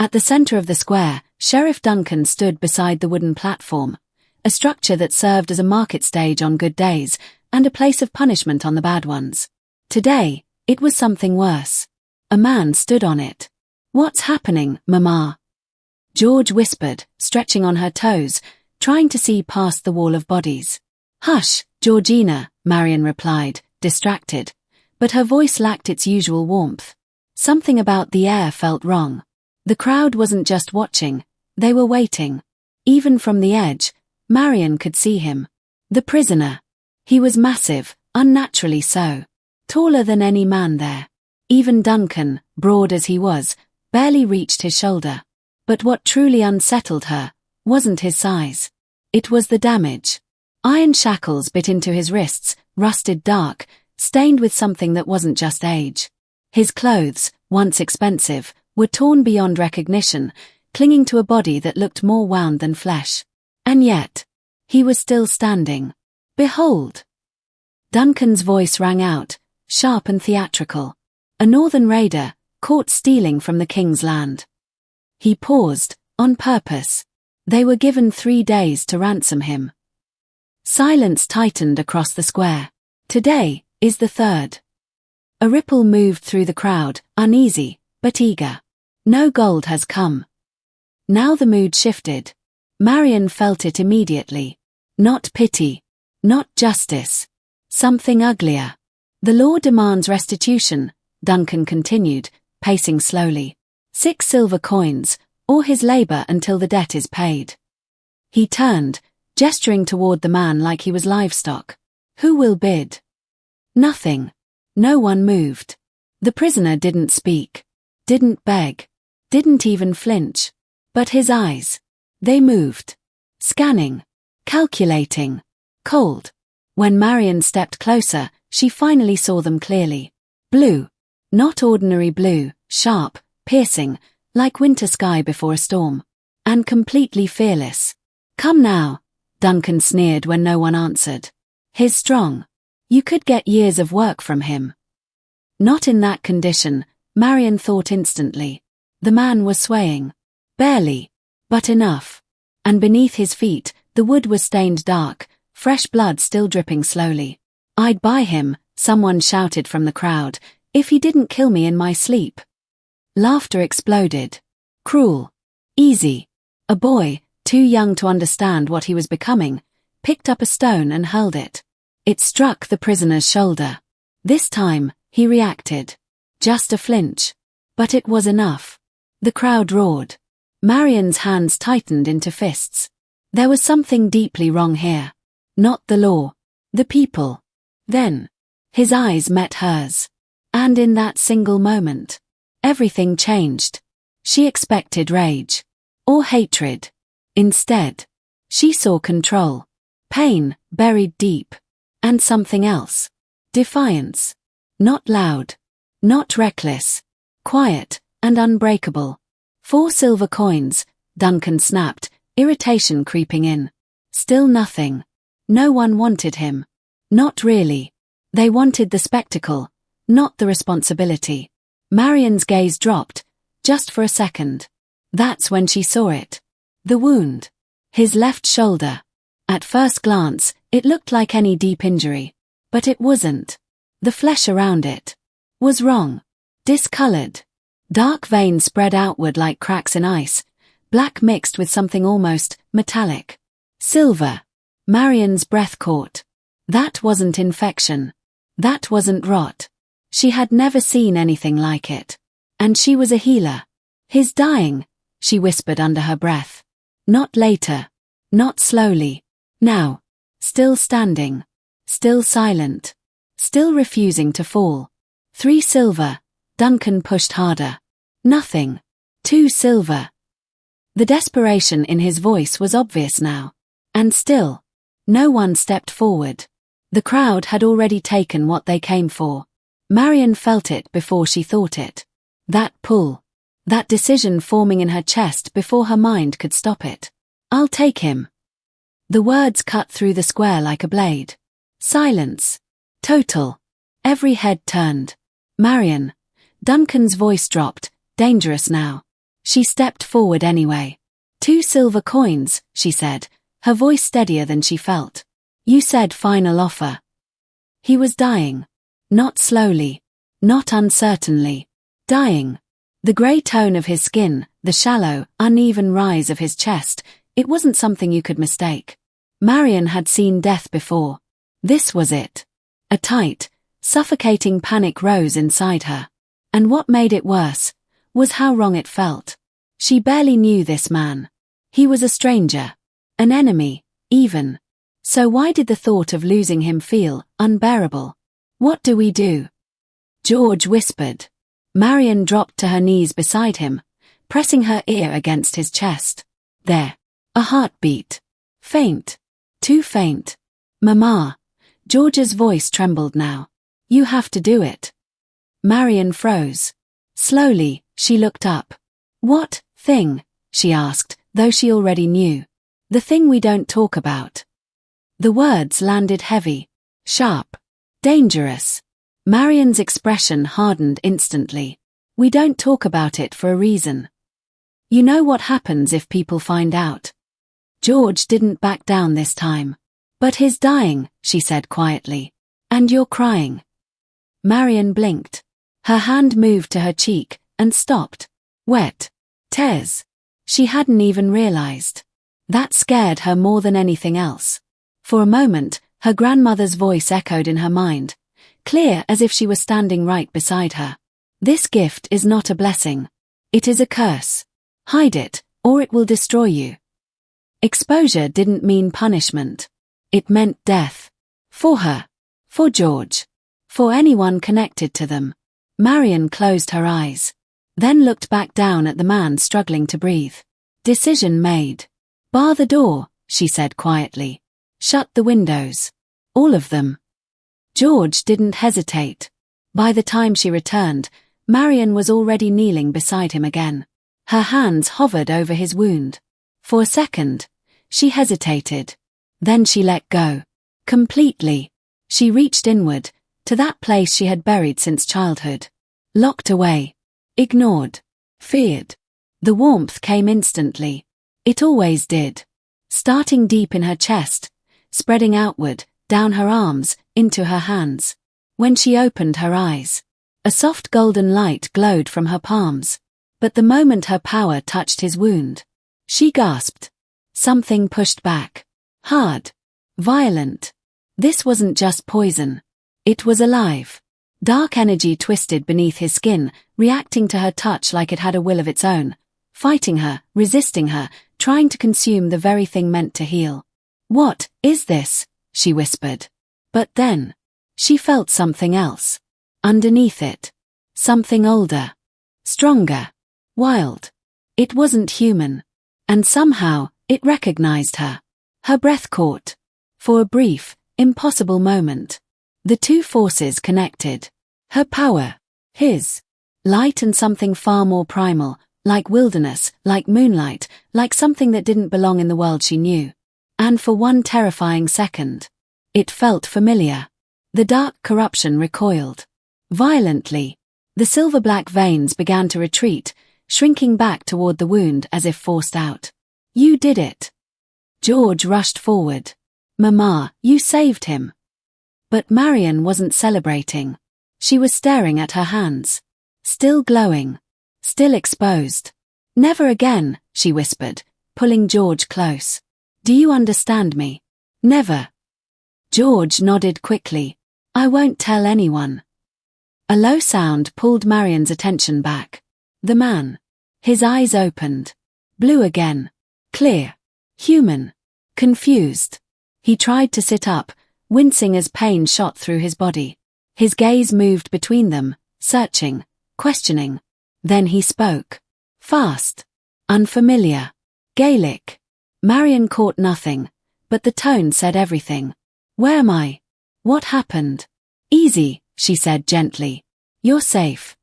At the center of the square, Sheriff Duncan stood beside the wooden platform, a structure that served as a market stage on good days and a place of punishment on the bad ones. Today, it was something worse. A man stood on it. "What's happening, Mama?" George whispered, stretching on her toes, trying to see past the wall of bodies. "Hush, Georgina," Marion replied, distracted, but her voice lacked its usual warmth. Something about the air felt wrong. The crowd wasn't just watching, they were waiting. Even from the edge, Marion could see him. The prisoner. He was massive, unnaturally so. Taller than any man there. Even Duncan, broad as he was, barely reached his shoulder. But what truly unsettled her wasn't his size. It was the damage. Iron shackles bit into his wrists, rusted dark, stained with something that wasn't just age. His clothes, once expensive, were torn beyond recognition, clinging to a body that looked more wound than flesh. And yet, he was still standing. "Behold!" Duncan's voice rang out, sharp and theatrical. A northern raider, caught stealing from the king's land. He paused, on purpose. They were given 3 days to ransom him. Silence tightened across the square. Today is the 3rd. A ripple moved through the crowd, uneasy, but eager. No gold has come. Now the mood shifted. Marion felt it immediately. Not pity. Not justice. Something uglier. "The law demands restitution," Duncan continued, pacing slowly. 6 silver coins, or his labor until the debt is paid. He turned, gesturing toward the man like he was livestock. "Who will bid?" Nothing. No one moved. The prisoner didn't speak. Didn't beg. Didn't even flinch. But his eyes. They moved. Scanning. Calculating. Cold. When Marion stepped closer, she finally saw them clearly. Blue. Not ordinary blue, sharp, piercing, like winter sky before a storm. And completely fearless. "Come now," Duncan sneered when no one answered. "He's strong. You could get years of work from him." Not in that condition, Marion thought instantly. The man was swaying. Barely. But enough. And beneath his feet, the wood was stained dark, fresh blood still dripping slowly. "I'd buy him," someone shouted from the crowd, "if he didn't kill me in my sleep." Laughter exploded. Cruel. Easy. A boy, too young to understand what he was becoming, picked up a stone and hurled it. It struck the prisoner's shoulder. This time, he reacted. Just a flinch. But it was enough. The crowd roared. Marion's hands tightened into fists. There was something deeply wrong here. Not the law. The people. Then, his eyes met hers. And in that single moment, everything changed. She expected rage. Or hatred. Instead, she saw control. Pain, buried deep. And something else. Defiance. Not loud. Not reckless. Quiet, and unbreakable. 4 silver coins, Duncan snapped, irritation creeping in. Still nothing. No one wanted him. Not really. They wanted the spectacle, not the responsibility. Marion's gaze dropped, just for a second. That's when she saw it. The wound. His left shoulder. At first glance, it looked like any deep injury. But it wasn't. The flesh around it was wrong. Discolored. Dark veins spread outward like cracks in ice, black mixed with something almost metallic. Silver. Marion's breath caught. That wasn't infection. That wasn't rot. She had never seen anything like it. And she was a healer. "He's dying," she whispered under her breath. Not later. Not slowly. Now. Still standing. Still silent. Still refusing to fall. 3 silver. Duncan pushed harder. Nothing. 2 silver. The desperation in his voice was obvious now. And still, no one stepped forward. The crowd had already taken what they came for. Marion felt it before she thought it. That pull. That decision forming in her chest before her mind could stop it. "I'll take him." The words cut through the square like a blade. Silence. Total. Every head turned. Marion. Duncan's voice dropped, dangerous now. She stepped forward anyway. 2 silver coins, she said, her voice steadier than she felt. You said final offer. He was dying. Not slowly. Not uncertainly. Dying. The grey tone of his skin, the shallow, uneven rise of his chest, it wasn't something you could mistake. Marion had seen death before. This was it. A tight, suffocating panic rose inside her. And what made it worse was how wrong it felt. She barely knew this man. He was a stranger. An enemy, even. So why did the thought of losing him feel unbearable? What do we do? George whispered. Marion dropped to her knees beside him, pressing her ear against his chest. There. A heartbeat. Faint. Too faint. Mama. George's voice trembled now. You have to do it. Marion froze. Slowly, she looked up. What thing? She asked, though she already knew. The thing we don't talk about. The words landed heavy, sharp, dangerous. Marion's expression hardened instantly. We don't talk about it for a reason. You know what happens if people find out. George didn't back down this time. But he's dying, she said quietly. And you're crying. Marion blinked. Her hand moved to her cheek and stopped. Wet. Tears. She hadn't even realized. That scared her more than anything else. For a moment, her grandmother's voice echoed in her mind, clear as if she were standing right beside her. This gift is not a blessing. It is a curse. Hide it, or it will destroy you. Exposure didn't mean punishment. It meant death. For her. For George. For anyone connected to them. Marion closed her eyes. Then looked back down at the man struggling to breathe. Decision made. Bar the door, she said quietly. Shut the windows. All of them. George didn't hesitate. By the time she returned, Marion was already kneeling beside him again. Her hands hovered over his wound. For a second, she hesitated. Then she let go. Completely. She reached inward, to that place she had buried since childhood. Locked away. Ignored. Feared. The warmth came instantly. It always did. Starting deep in her chest, spreading outward, down her arms, into her hands. When she opened her eyes, a soft golden light glowed from her palms. But the moment her power touched his wound, she gasped. Something pushed back. Hard. Violent. This wasn't just poison. It was alive. Dark energy twisted beneath his skin, reacting to her touch like it had a will of its own, fighting her, resisting her, trying to consume the very thing meant to heal. What is this? She whispered. But then, she felt something else. Underneath it. Something older. Stronger. Wild. It wasn't human. And somehow, it recognized her. Her breath caught. For a brief, impossible moment. The two forces connected. Her power. His. Light and something far more primal, like wilderness, like moonlight, like something that didn't belong in the world she knew. And for one terrifying second, it felt familiar. The dark corruption recoiled. Violently. The silver-black veins began to retreat, shrinking back toward the wound as if forced out. You did it. George rushed forward. Mama, you saved him. But Marion wasn't celebrating. She was staring at her hands. Still glowing. Still exposed. Never again, she whispered, pulling George close. Do you understand me? Never. George nodded quickly. I won't tell anyone. A low sound pulled Marion's attention back. The man. His eyes opened. Blue again. Clear. Human. Confused. He tried to sit up, wincing as pain shot through his body. His gaze moved between them, searching, questioning. Then he spoke. Fast. Unfamiliar. Gaelic. Marion caught nothing, but the tone said everything. Where am I? What happened? Easy, she said gently. You're safe.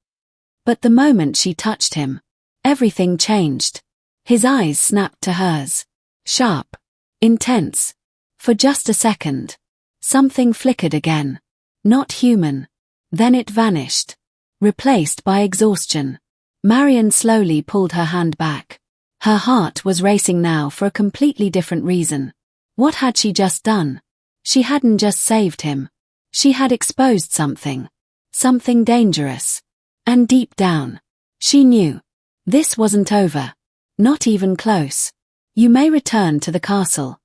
But the moment she touched him, everything changed. His eyes snapped to hers. Sharp. Intense. For just a second. Something flickered again. Not human. Then it vanished. Replaced by exhaustion. Marion slowly pulled her hand back. Her heart was racing now for a completely different reason. What had she just done? She hadn't just saved him. She had exposed something. Something dangerous. And deep down, she knew. This wasn't over. Not even close. You may return to the castle.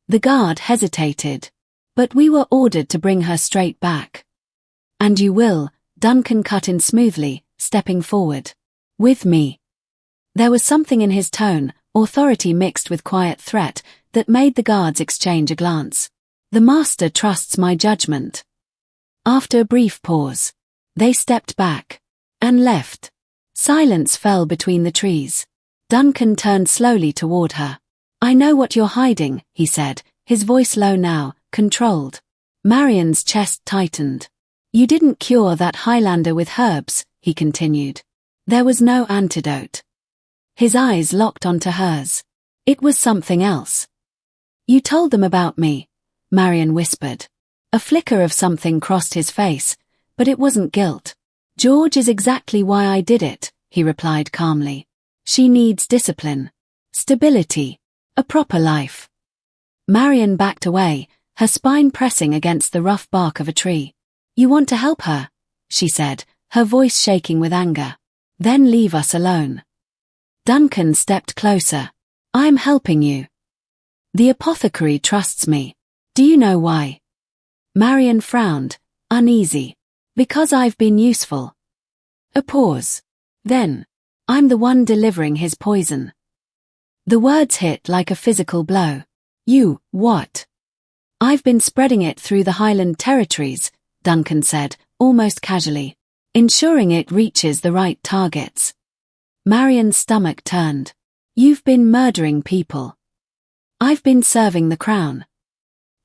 The guard hesitated. But we were ordered to bring her straight back. And you will, Duncan cut in smoothly, stepping forward. With me. There was something in his tone, authority mixed with quiet threat, that made the guards exchange a glance. The master trusts my judgment. After a brief pause, they stepped back. And left. Silence fell between the trees. Duncan turned slowly toward her. I know what you're hiding, he said, his voice low now, controlled. Marion's chest tightened. You didn't cure that Highlander with herbs, he continued. There was no antidote. His eyes locked onto hers. It was something else. You told them about me, Marion whispered. A flicker of something crossed his face, but it wasn't guilt. George is exactly why I did it, he replied calmly. She needs discipline. Stability. A proper life. Marion backed away, her spine pressing against the rough bark of a tree. You want to help her, she said, her voice shaking with anger. Then leave us alone. Duncan stepped closer. I'm helping you. The apothecary trusts me. Do you know why? Marion frowned, uneasy. Because I've been useful. A pause. Then, I'm the one delivering his poison. The words hit like a physical blow. You, what? I've been spreading it through the Highland territories, Duncan said, almost casually, ensuring it reaches the right targets. Marion's stomach turned. You've been murdering people. I've been serving the crown.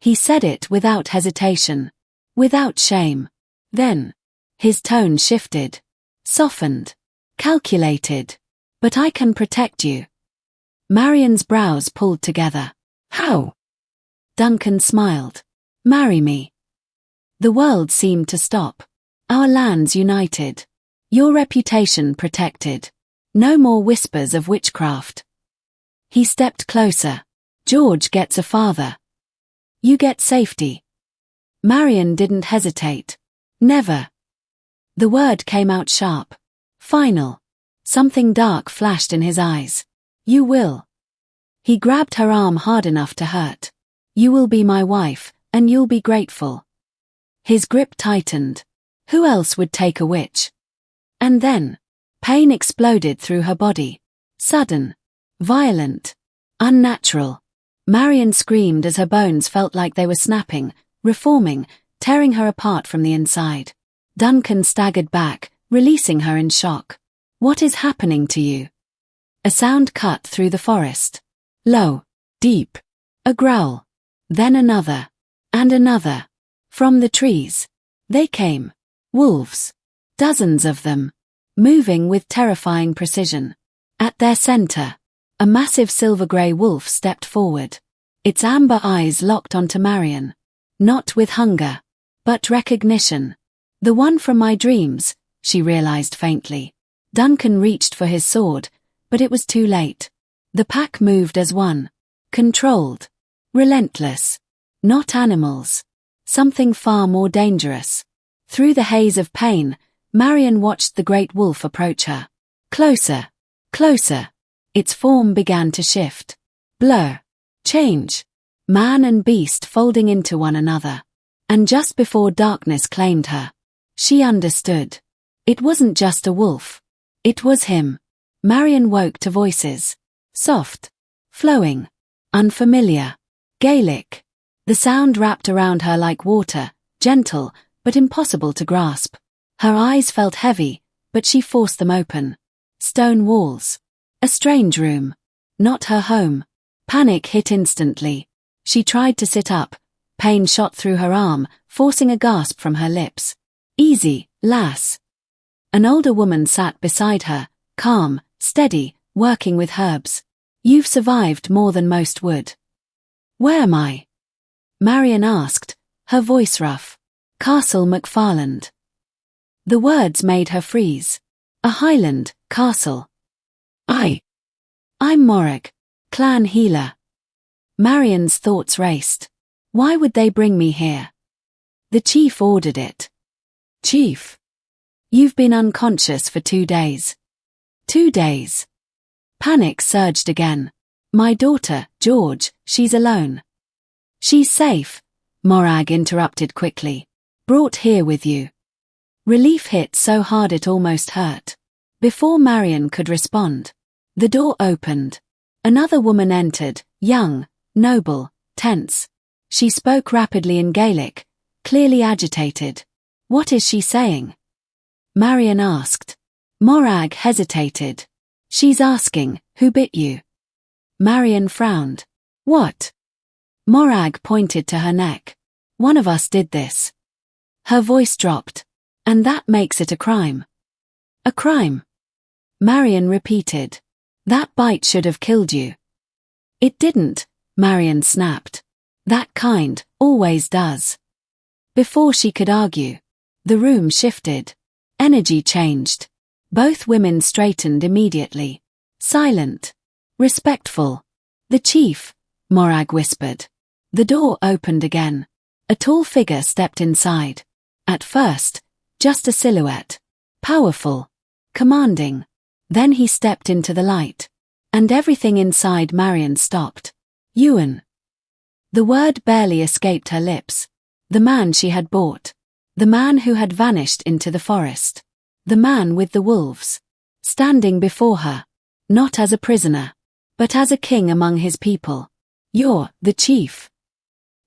He said it without hesitation. Without shame. Then, his tone shifted. Softened. Calculated. But I can protect you. Marion's brows pulled together. How? Duncan smiled. Marry me. The world seemed to stop. Our lands united. Your reputation protected. No more whispers of witchcraft. He stepped closer. George gets a father. You get safety. Marion didn't hesitate. Never. The word came out sharp. Final. Something dark flashed in his eyes. You will. He grabbed her arm hard enough to hurt. You will be my wife, and you'll be grateful. His grip tightened. Who else would take a witch? And then, pain exploded through her body. Sudden. Violent. Unnatural. Marion screamed as her bones felt like they were snapping, reforming, tearing her apart from the inside. Duncan staggered back, releasing her in shock. What is happening to you? A sound cut through the forest. Low. Deep. A growl. Then another. And another. From the trees. They came. Wolves. Dozens of them. Moving with terrifying precision. At their center, a massive silver-grey wolf stepped forward. Its amber eyes locked onto Marion. Not with hunger, but recognition. The one from my dreams, she realized faintly. Duncan reached for his sword, but it was too late. The pack moved as one. Controlled. Relentless. Not animals. Something far more dangerous. Through the haze of pain, Marion watched the great wolf approach her. Closer. Closer. Its form began to shift. Blur. Change. Man and beast folding into one another. And just before darkness claimed her, she understood. It wasn't just a wolf. It was him. Marion woke to voices. Soft. Flowing. Unfamiliar. Gaelic. The sound wrapped around her like water, gentle, but impossible to grasp. Her eyes felt heavy, but she forced them open. Stone walls. A strange room. Not her home. Panic hit instantly. She tried to sit up. Pain shot through her arm, forcing a gasp from her lips. Easy, lass. An older woman sat beside her, calm, steady, working with herbs. You've survived more than most would. Where am I? Marion asked, her voice rough. Castle MacFarland. The words made her freeze. A Highland castle. I'm Morag, clan healer. Marion's thoughts raced. Why would they bring me here? The chief ordered it. Chief. You've been unconscious for 2 days. 2 days. Panic surged again. My daughter, George, she's alone. She's safe, Morag interrupted quickly. Brought here with you. Relief hit so hard it almost hurt. Before Marion could respond, the door opened. Another woman entered, young, noble, tense. She spoke rapidly in Gaelic, clearly agitated. What is she saying? Marion asked. Morag hesitated. She's asking, who bit you? Marion frowned. What? Morag pointed to her neck. One of us did this. Her voice dropped. And that makes it a crime. A crime? Marion repeated. That bite should have killed you. It didn't, Marion snapped. That kind, always does. Before she could argue, the room shifted. Energy changed. Both women straightened immediately. Silent. Respectful. The chief, Morag whispered. The door opened again. A tall figure stepped inside. At first, just a silhouette. Powerful. Commanding. Then he stepped into the light. And everything inside Marion stopped. Ewan. The word barely escaped her lips. The man she had bought. The man who had vanished into the forest. The man with the wolves. Standing before her. Not as a prisoner. But as a king among his people. You're the chief.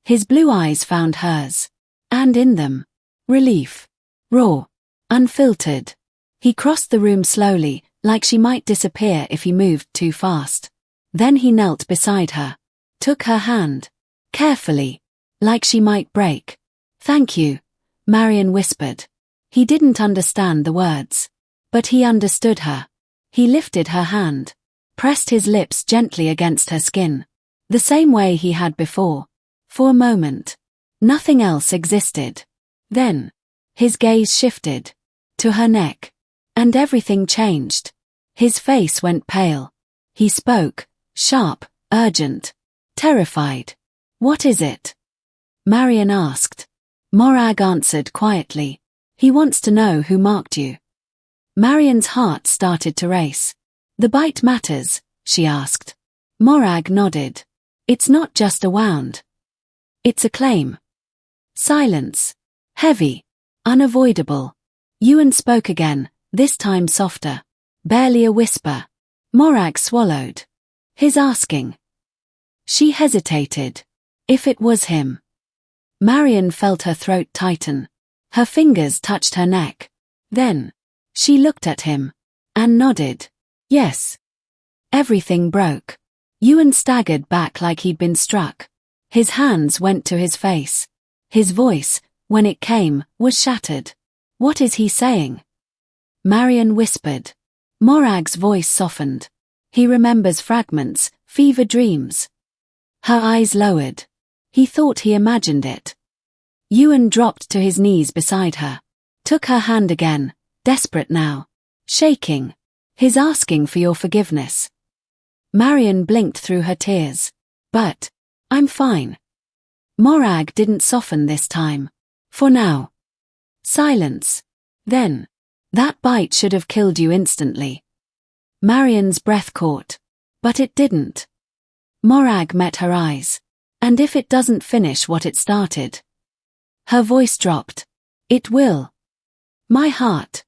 His blue eyes found hers. And in them. Relief. Raw. Unfiltered. He crossed the room slowly, like she might disappear if he moved too fast. Then he knelt beside her. Took her hand. Carefully. Like she might break. Thank you, Marion whispered. He didn't understand the words. But he understood her. He lifted her hand. Pressed his lips gently against her skin. The same way he had before. For a moment. Nothing else existed. Then, his gaze shifted. To her neck. And everything changed. His face went pale. He spoke, sharp, urgent. Terrified. What is it? Marion asked. Morag answered quietly. He wants to know who marked you. Marion's heart started to race. The bite matters, she asked. Morag nodded. It's not just a wound. It's a claim. Silence. Heavy. Unavoidable. Ewan spoke again, this time softer. Barely a whisper. Morag swallowed. His asking. She hesitated. If it was him. Marion felt her throat tighten. Her fingers touched her neck. Then, she looked at him. And nodded. Yes. Everything broke. Ewan staggered back like he'd been struck. His hands went to his face. His voice, when it came, was shattered. What is he saying? Marion whispered. Morag's voice softened. He remembers fragments, fever dreams. Her eyes lowered. He thought he imagined it. Ewan dropped to his knees beside her. Took her hand again, desperate now. Shaking. His asking for your forgiveness. Marion blinked through her tears. But, I'm fine. Morag didn't soften this time. For now. Silence. Then. That bite should have killed you instantly. Marion's breath caught. But it didn't. Morag met her eyes. And if it doesn't finish what it started. Her voice dropped. It will. My heart.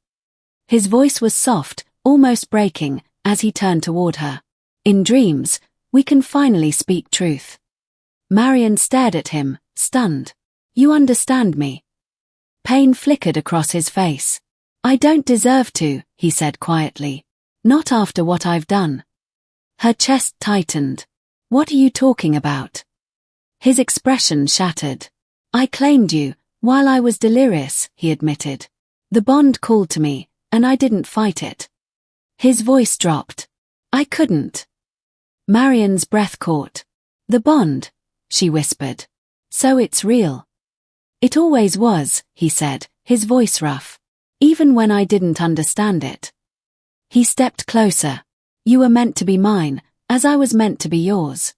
His voice was soft, almost breaking, as he turned toward her. In dreams, we can finally speak truth. Marion stared at him, stunned. You understand me? Pain flickered across his face. I don't deserve to, he said quietly. Not after what I've done. Her chest tightened. What are you talking about? His expression shattered. I claimed you, while I was delirious, he admitted. The bond called to me, and I didn't fight it. His voice dropped. I couldn't. Marion's breath caught. The bond, she whispered. So it's real. It always was, he said, his voice rough. Even when I didn't understand it. He stepped closer. You were meant to be mine, as I was meant to be yours.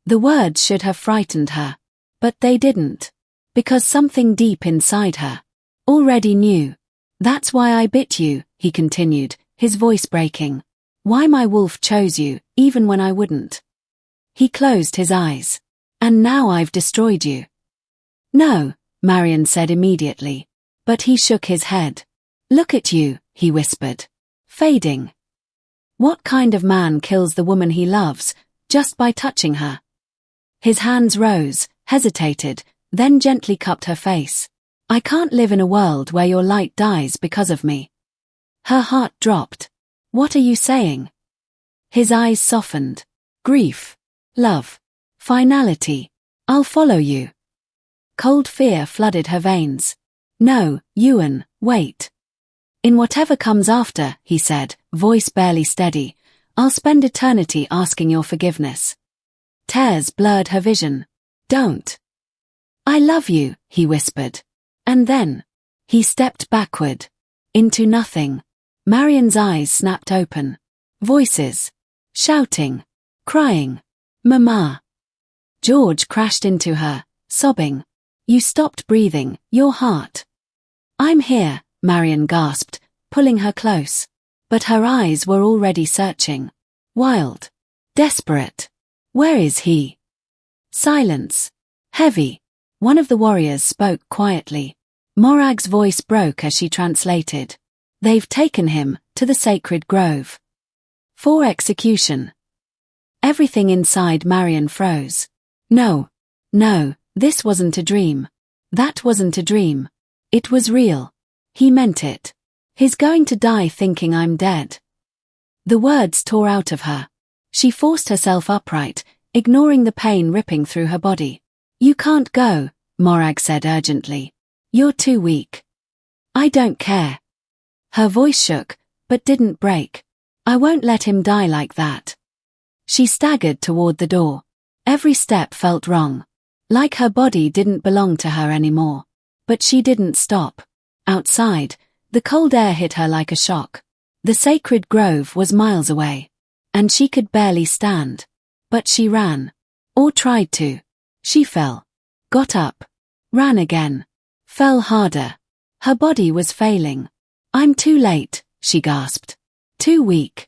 The words should have frightened her. But they didn't. Because something deep inside her already knew. That's why I bit you, he continued, his voice breaking. Why my wolf chose you, even when I wouldn't. He closed his eyes. And now I've destroyed you. No, Marion said immediately. But he shook his head. Look at you, he whispered. Fading. What kind of man kills the woman he loves, just by touching her? His hands rose, hesitated, then gently cupped her face. I can't live in a world where your light dies because of me. Her heart dropped. What are you saying? His eyes softened. Grief. Love. Finality. I'll follow you. Cold fear flooded her veins. No, Ewan, wait. In whatever comes after, he said, voice barely steady, I'll spend eternity asking your forgiveness. Tears blurred her vision. Don't. I love you, he whispered. And then, he stepped backward. Into nothing. Marion's eyes snapped open. Voices. Shouting. Crying. Mama. George crashed into her, sobbing. You stopped breathing, your heart. I'm here, Marion gasped, pulling her close. But her eyes were already searching. Wild. Desperate. Where is he? Silence. Heavy. One of the warriors spoke quietly. Morag's voice broke as she translated. They've taken him to the sacred grove. For execution. Everything inside Marion froze. No. No, this wasn't a dream. That wasn't a dream. It was real. He meant it. He's going to die thinking I'm dead. The words tore out of her. She forced herself upright, ignoring the pain ripping through her body. You can't go, Morag said urgently. You're too weak. I don't care. Her voice shook, but didn't break. I won't let him die like that. She staggered toward the door. Every step felt wrong. Like her body didn't belong to her anymore. But she didn't stop. Outside, the cold air hit her like a shock. The sacred grove was miles away. And she could barely stand. But she ran. Or tried to. She fell. Got up. Ran again. Fell harder. Her body was failing. I'm too late, she gasped. Too weak.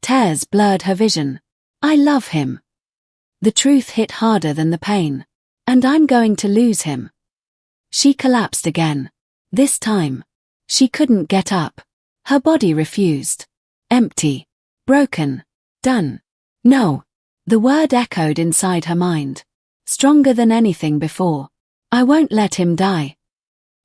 Tears blurred her vision. I love him. The truth hit harder than the pain. And I'm going to lose him. She collapsed again. This time. She couldn't get up. Her body refused. Empty. Broken. Done. No. The word echoed inside her mind. Stronger than anything before. I won't let him die.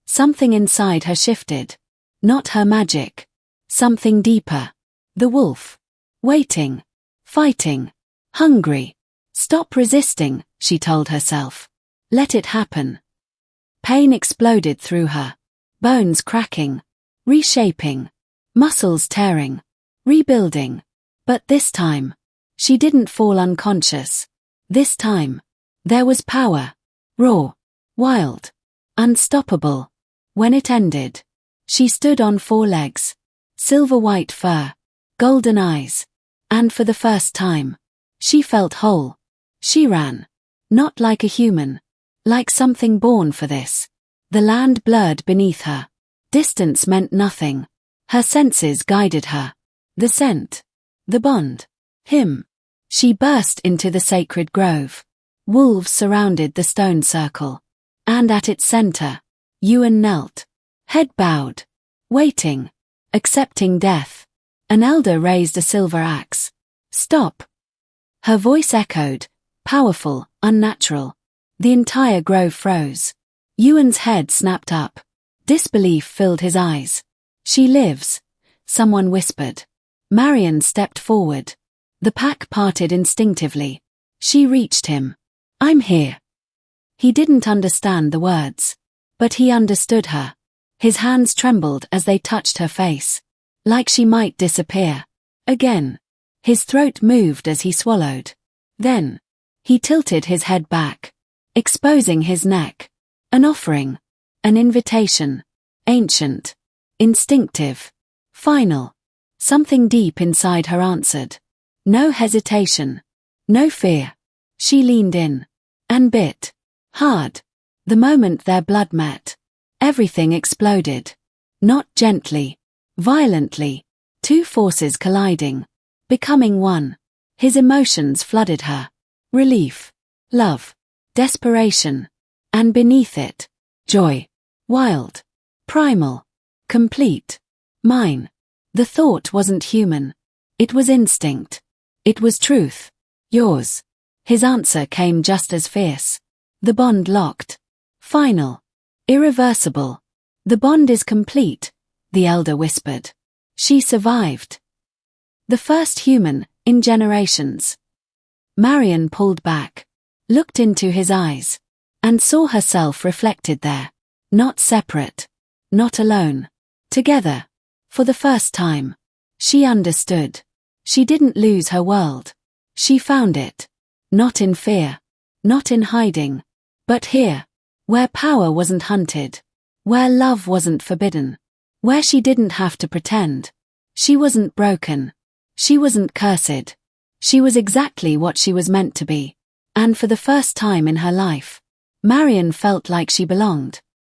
Something inside her shifted. Not her magic. Something deeper. The wolf. Waiting. Fighting. Hungry. Stop resisting, she told herself. Let it happen. Pain exploded through her. Bones cracking. Reshaping. Muscles tearing. Rebuilding. But this time, she didn't fall unconscious. This time, there was power. Raw. Wild. Unstoppable. When it ended, she stood on 4 legs. Silver white fur. Golden eyes. And for the first time, she felt whole. She ran. Not like a human. Like something born for this. The land blurred beneath her. Distance meant nothing. Her senses guided her. The scent. The bond. Him. She burst into the sacred grove. Wolves surrounded the stone circle. And at its center, Ewan knelt. Head bowed. Waiting. Accepting death. An elder raised a silver axe. Stop. Her voice echoed. Powerful, unnatural. The entire grove froze. Ewan's head snapped up. Disbelief filled his eyes. She lives, someone whispered. Marion stepped forward. The pack parted instinctively. She reached him. I'm here. He didn't understand the words. But he understood her. His hands trembled as they touched her face. Like she might disappear. Again. His throat moved as he swallowed. Then, he tilted his head back, exposing his neck. An offering. An invitation. Ancient. Instinctive. Final. Something deep inside her answered. No hesitation. No fear. She leaned in. And bit. Hard. The moment their blood met, everything exploded. Not gently. Violently. Two forces colliding. Becoming one. His emotions flooded her. Relief. Love. Desperation. And beneath it, joy. Wild. Primal. Complete. Mine. The thought wasn't human. It was instinct. It was truth. Yours. His answer came just as fierce. The bond locked. Final. Irreversible. The bond is complete, the elder whispered. She survived. The first human, in generations. Marion pulled back, looked into his eyes, and saw herself reflected there. Not separate. Not alone. Together. For the first time. She understood. She didn't lose her world. She found it. Not in fear. Not in hiding. But here. Where power wasn't hunted. Where love wasn't forbidden. Where she didn't have to pretend. She wasn't broken. She wasn't cursed. She was exactly what she was meant to be. And for the first time in her life, Marion felt like she belonged.